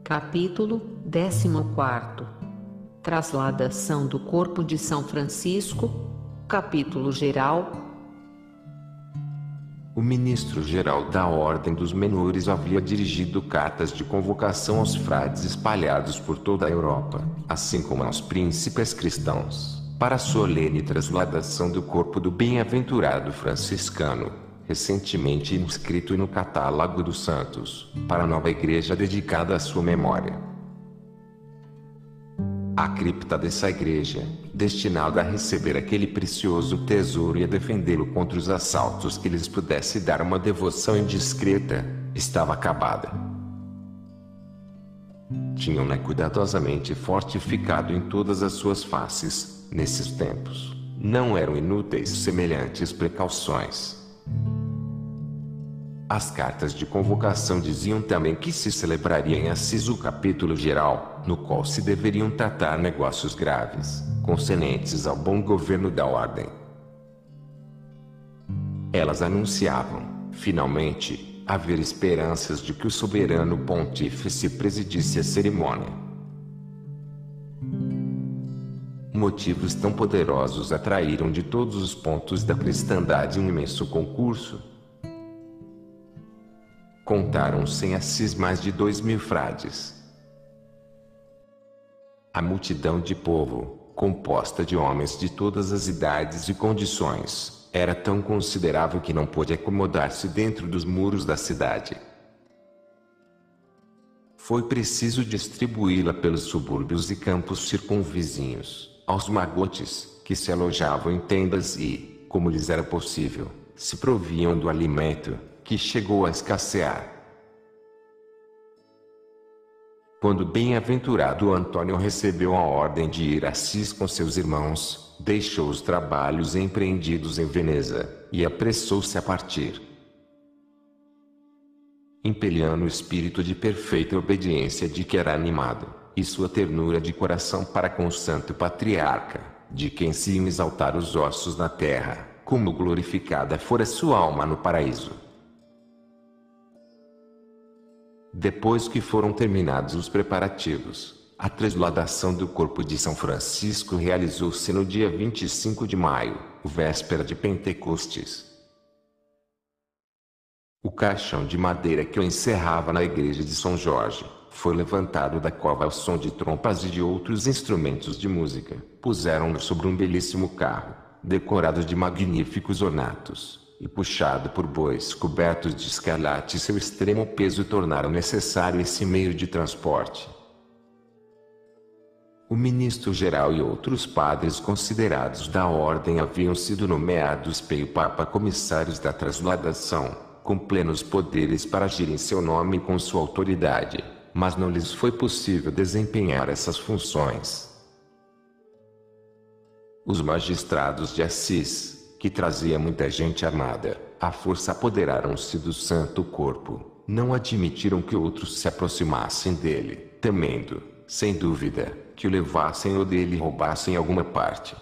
Capítulo 14. Trasladação do corpo de São Francisco. Capítulo geral. O ministro-geral da Ordem dos Menores havia dirigido cartas de convocação aos frades espalhados por toda a Europa, assim como aos príncipes cristãos, para a solene trasladação do corpo do bem-aventurado franciscano, recentemente inscrito no catálogo dos santos, para a nova igreja dedicada à sua memória. A cripta dessa igreja, destinada a receber aquele precioso tesouro e a defendê-lo contra os assaltos que lhes pudesse dar uma devoção indiscreta, estava acabada. Tinham-na cuidadosamente fortificado em todas as suas faces, nesses tempos. Não eram inúteis semelhantes precauções. As cartas de convocação diziam também que se celebraria em Assis o capítulo geral, no qual se deveriam tratar negócios graves, concernentes ao bom governo da ordem. Elas anunciavam, finalmente, haver esperanças de que o soberano pontífice presidisse a cerimônia. Motivos tão poderosos atraíram de todos os pontos da cristandade um imenso concurso. Contaram-se em Assis mais de 2.000 frades. A multidão de povo, composta de homens de todas as idades e condições, era tão considerável que não pôde acomodar-se dentro dos muros da cidade. Foi preciso distribuí-la pelos subúrbios e campos circunvizinhos, aos magotes, que se alojavam em tendas e, como lhes era possível, se proviam do alimento, que chegou a escassear. Quando o bem-aventurado Antônio recebeu a ordem de ir a Assis com seus irmãos, deixou os trabalhos empreendidos em Veneza, e apressou-se a partir. Impelindo o espírito de perfeita obediência de que era animado, e sua ternura de coração para com o santo patriarca, de quem se iam exaltar os ossos na terra, como glorificada fora sua alma no paraíso. Depois que foram terminados os preparativos, a trasladação do corpo de São Francisco realizou-se no dia 25 de maio, véspera de Pentecostes. O caixão de madeira que o encerrava na igreja de São Jorge, foi levantado da cova ao som de trompas e de outros instrumentos de música. Puseram-no sobre um belíssimo carro, decorado de magníficos ornatos, e puxado por bois cobertos de escarlate. Seu extremo peso tornaram necessário esse meio de transporte. O ministro-geral e outros padres considerados da ordem haviam sido nomeados pelo Papa comissários da trasladação, com plenos poderes para agir em seu nome e com sua autoridade, mas não lhes foi possível desempenhar essas funções. Os magistrados de Assis, que trazia muita gente armada, à força apoderaram-se do santo corpo, não admitiram que outros se aproximassem dele, temendo, sem dúvida, que o levassem ou dele roubassem alguma parte.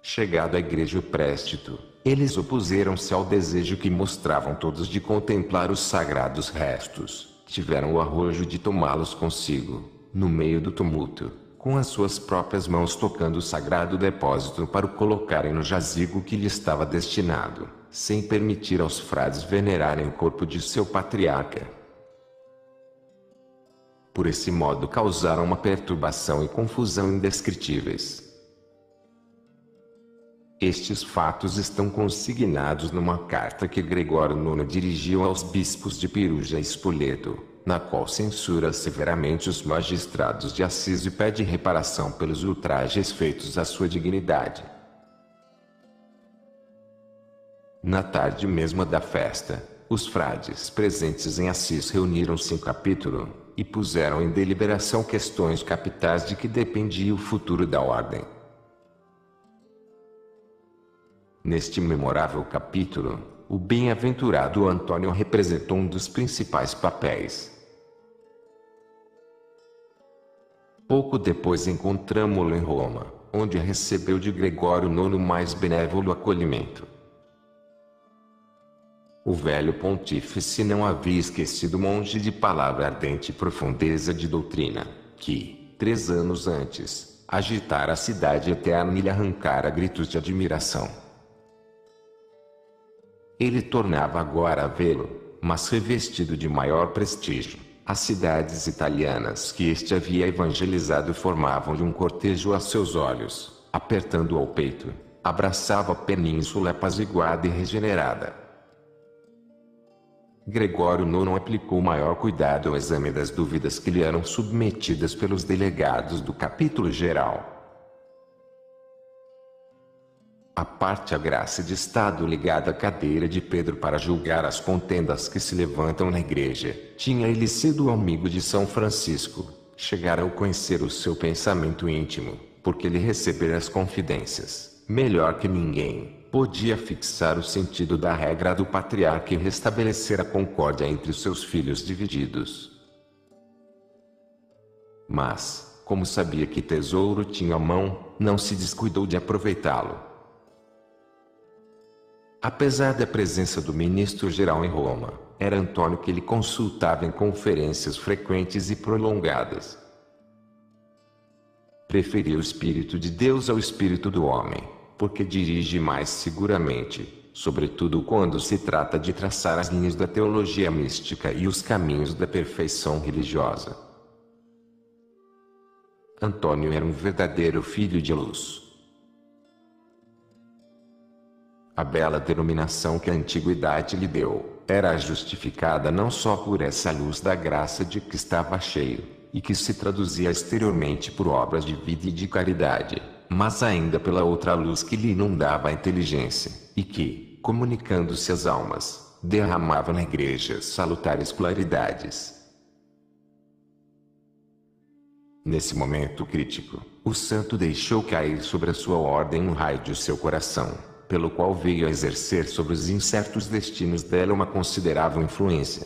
Chegado à igreja o préstito, eles opuseram-se ao desejo que mostravam todos de contemplar os sagrados restos, tiveram o arrojo de tomá-los consigo, no meio do tumulto, com as suas próprias mãos tocando o sagrado depósito para o colocarem no jazigo que lhe estava destinado, sem permitir aos frades venerarem o corpo de seu patriarca. Por esse modo causaram uma perturbação e confusão indescritíveis. Estes fatos estão consignados numa carta que Gregório IX dirigiu aos bispos de Perugia e Spoleto, na qual censura severamente os magistrados de Assis e pede reparação pelos ultrajes feitos à sua dignidade. Na tarde mesma da festa, os frades presentes em Assis reuniram-se em capítulo, e puseram em deliberação questões capitais de que dependia o futuro da ordem. Neste memorável capítulo, o bem-aventurado Antônio representou um dos principais papéis. Pouco depois encontramo-lo em Roma, onde recebeu de Gregório IX o mais benévolo acolhimento. O velho pontífice não havia esquecido o monge de palavra ardente e profundeza de doutrina, que, 3 anos antes, agitara a cidade eterna e lhe arrancara gritos de admiração. Ele tornava agora a vê-lo, mas revestido de maior prestígio. As cidades italianas que este havia evangelizado formavam-lhe um cortejo a seus olhos, apertando-o ao peito, abraçava a península apaziguada e regenerada. Gregório IX aplicou maior cuidado ao exame das dúvidas que lhe eram submetidas pelos delegados do capítulo geral. A parte a graça de Estado ligada à cadeira de Pedro para julgar as contendas que se levantam na igreja, tinha ele sido amigo de São Francisco, chegara a conhecer o seu pensamento íntimo, porque lhe recebera as confidências, melhor que ninguém, podia fixar o sentido da regra do patriarca e restabelecer a concórdia entre os seus filhos divididos. Mas, como sabia que tesouro tinha à mão, não se descuidou de aproveitá-lo. Apesar da presença do ministro-geral em Roma, era Antônio que ele consultava em conferências frequentes e prolongadas. Preferia o Espírito de Deus ao Espírito do homem, porque dirige mais seguramente, sobretudo quando se trata de traçar as linhas da teologia mística e os caminhos da perfeição religiosa. Antônio era um verdadeiro filho de luz. A bela denominação que a antiguidade lhe deu, era justificada não só por essa luz da graça de que estava cheio, e que se traduzia exteriormente por obras de vida e de caridade, mas ainda pela outra luz que lhe inundava a inteligência, e que, comunicando-se às almas, derramava na igreja salutares claridades. Nesse momento crítico, o santo deixou cair sobre a sua ordem um raio de seu coração, pelo qual veio a exercer sobre os incertos destinos dela uma considerável influência.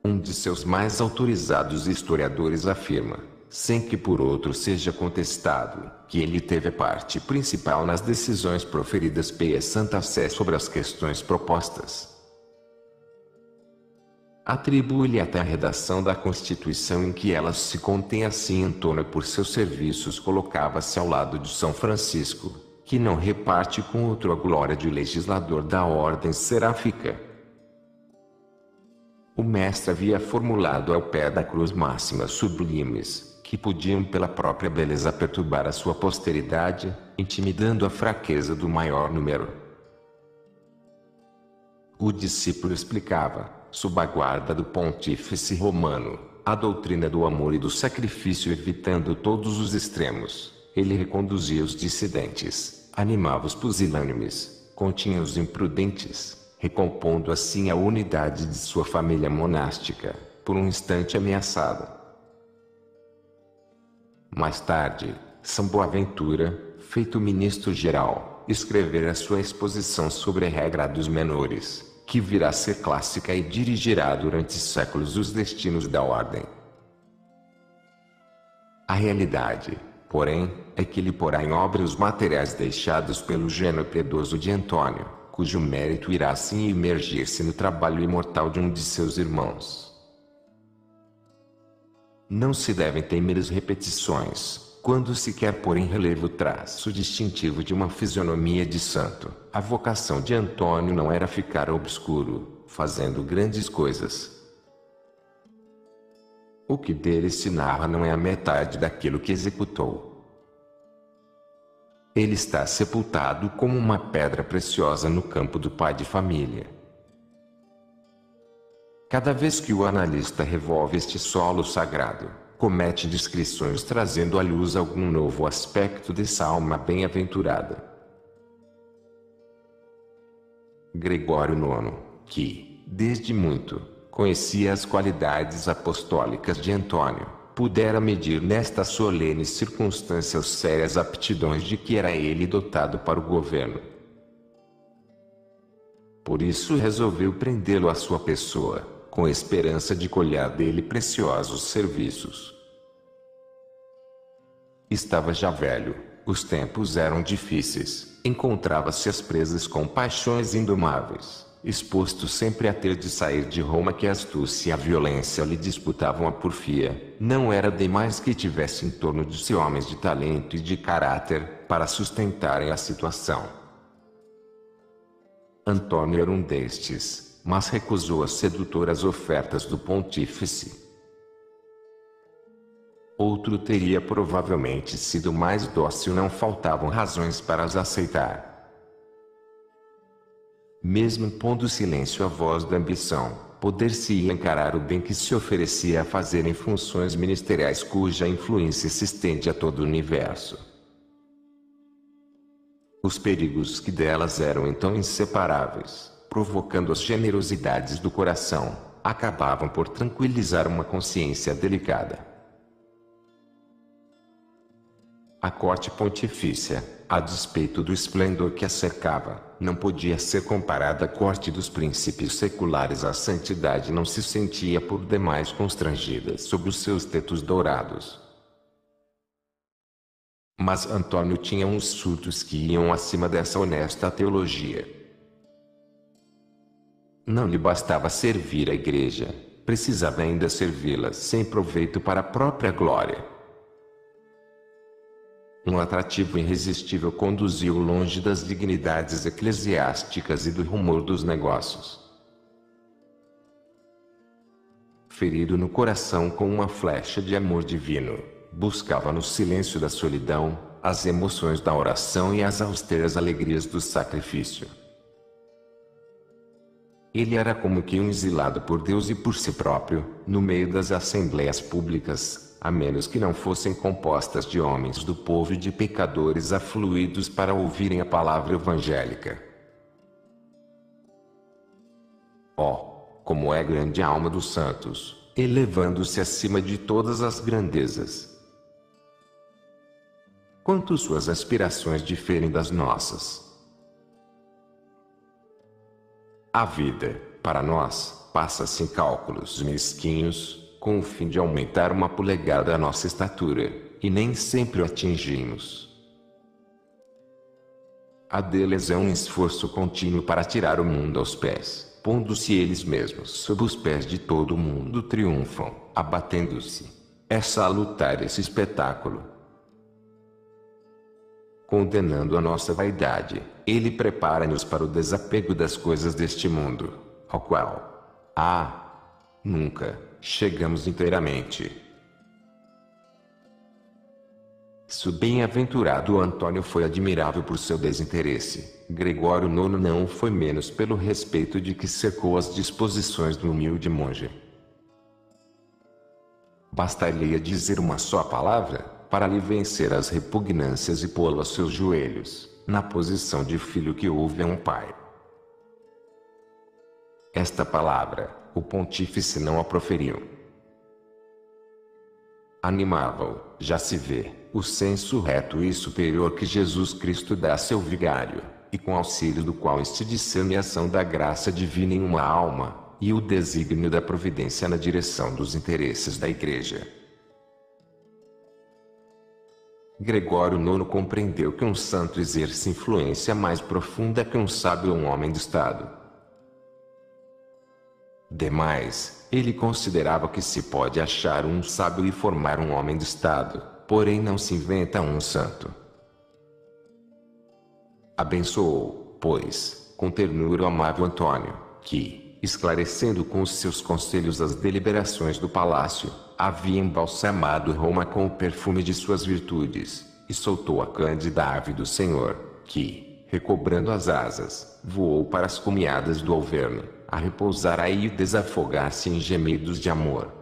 Um de seus mais autorizados historiadores afirma, sem que por outro seja contestado, que ele teve a parte principal nas decisões proferidas pela Santa Sé sobre as questões propostas. Atribui-lhe até a redação da Constituição em que ela se contém. Assim Antônio por seus serviços colocava-se ao lado de São Francisco, que não reparte com outro a glória de legislador da ordem seráfica. O mestre havia formulado ao pé da cruz máximas sublimes, que podiam pela própria beleza perturbar a sua posteridade, intimidando a fraqueza do maior número. O discípulo explicava, sob a guarda do pontífice romano, a doutrina do amor e do sacrifício, evitando todos os extremos. Ele reconduzia os dissidentes, animava os pusilânimes, continha os imprudentes, recompondo assim a unidade de sua família monástica, por um instante ameaçada. Mais tarde, São Boaventura, feito ministro-geral, escrevera sua exposição sobre a regra dos menores, que virá a ser clássica e dirigirá durante séculos os destinos da ordem. A realidade, porém, é que ele porá em obra os materiais deixados pelo gênio piedoso de Antônio, cujo mérito irá assim imergir-se no trabalho imortal de um de seus irmãos. Não se devem temer as repetições, quando se quer pôr em relevo o traço distintivo de uma fisionomia de santo. A vocação de Antônio não era ficar obscuro, fazendo grandes coisas. O que dele se narra não é a metade daquilo que executou. Ele está sepultado como uma pedra preciosa no campo do pai de família. Cada vez que o analista revolve este solo sagrado, comete descrições trazendo à luz algum novo aspecto dessa alma bem-aventurada. Gregório IX, que, desde muito, conhecia as qualidades apostólicas de Antônio, pudera medir nesta solene circunstância as sérias aptidões de que era ele dotado para o governo. Por isso resolveu prendê-lo à sua pessoa, com esperança de colher dele preciosos serviços. Estava já velho, Os tempos eram difíceis, encontrava-se às presas com paixões indomáveis, exposto sempre a ter de sair de Roma que a astúcia e a violência lhe disputavam a porfia. Não era demais que tivesse em torno de si homens de talento e de caráter, para sustentarem a situação. Antônio era um destes, mas recusou as sedutoras ofertas do pontífice. Outro teria provavelmente sido mais dócil, não faltavam razões para as aceitar. Mesmo pondo silêncio à voz da ambição, poder-se-ia encarar o bem que se oferecia a fazer em funções ministeriais cuja influência se estende a todo o universo. Os perigos que delas eram então inseparáveis, provocando as generosidades do coração, acabavam por tranquilizar uma consciência delicada. A corte pontifícia, a despeito do esplendor que a cercava, não podia ser comparada à corte dos príncipes seculares. A santidade não se sentia por demais constrangida sob os seus tetos dourados. Mas Antônio tinha uns surtos que iam acima dessa honesta teologia. Não lhe bastava servir a igreja, precisava ainda servi-la sem proveito para a própria glória. Um atrativo irresistível conduziu-o longe das dignidades eclesiásticas e do rumor dos negócios. Ferido no coração com uma flecha de amor divino, buscava no silêncio da solidão, as emoções da oração e as austeras alegrias do sacrifício. Ele era como que um exilado por Deus e por si próprio, no meio das assembleias públicas, a menos que não fossem compostas de homens do povo e de pecadores afluídos para ouvirem a palavra evangélica. Oh, como é grande a alma dos santos, elevando-se acima de todas as grandezas! Quanto suas aspirações diferem das nossas! A vida, para nós, passa-se em cálculos mesquinhos, com o fim de aumentar uma polegada a nossa estatura, e nem sempre o atingimos. A deles é um esforço contínuo para tirar o mundo aos pés, pondo-se eles mesmos sob os pés de todo o mundo, triunfam, abatendo-se. É salutar esse espetáculo. Condenando a nossa vaidade, ele prepara-nos para o desapego das coisas deste mundo, ao qual, nunca chegamos inteiramente. Se o bem-aventurado Antônio foi admirável por seu desinteresse, Gregório IX não foi menos pelo respeito de que cercou as disposições do humilde monge. Bastaria dizer uma só palavra, para lhe vencer as repugnâncias e pô-lo aos seus joelhos, na posição de filho que ouve a um pai. Esta palavra, o pontífice não a proferiu. Animava-o, já se vê, o senso reto e superior que Jesus Cristo dá a seu vigário, e com auxílio do qual este discerne a ação da graça divina em uma alma, e o desígnio da providência na direção dos interesses da Igreja. Gregório IX compreendeu que um santo exerce influência mais profunda que um sábio ou um homem de Estado. Demais, ele considerava que se pode achar um sábio e formar um homem de Estado, porém não se inventa um santo. Abençoou, pois, com ternura o amável Antônio, que, esclarecendo com os seus conselhos as deliberações do palácio, havia embalsamado Roma com o perfume de suas virtudes, e soltou a cândida ave do Senhor, que, recobrando as asas, voou para as cumeadas do Alverno, a repousar aí e desafogar-se em gemidos de amor.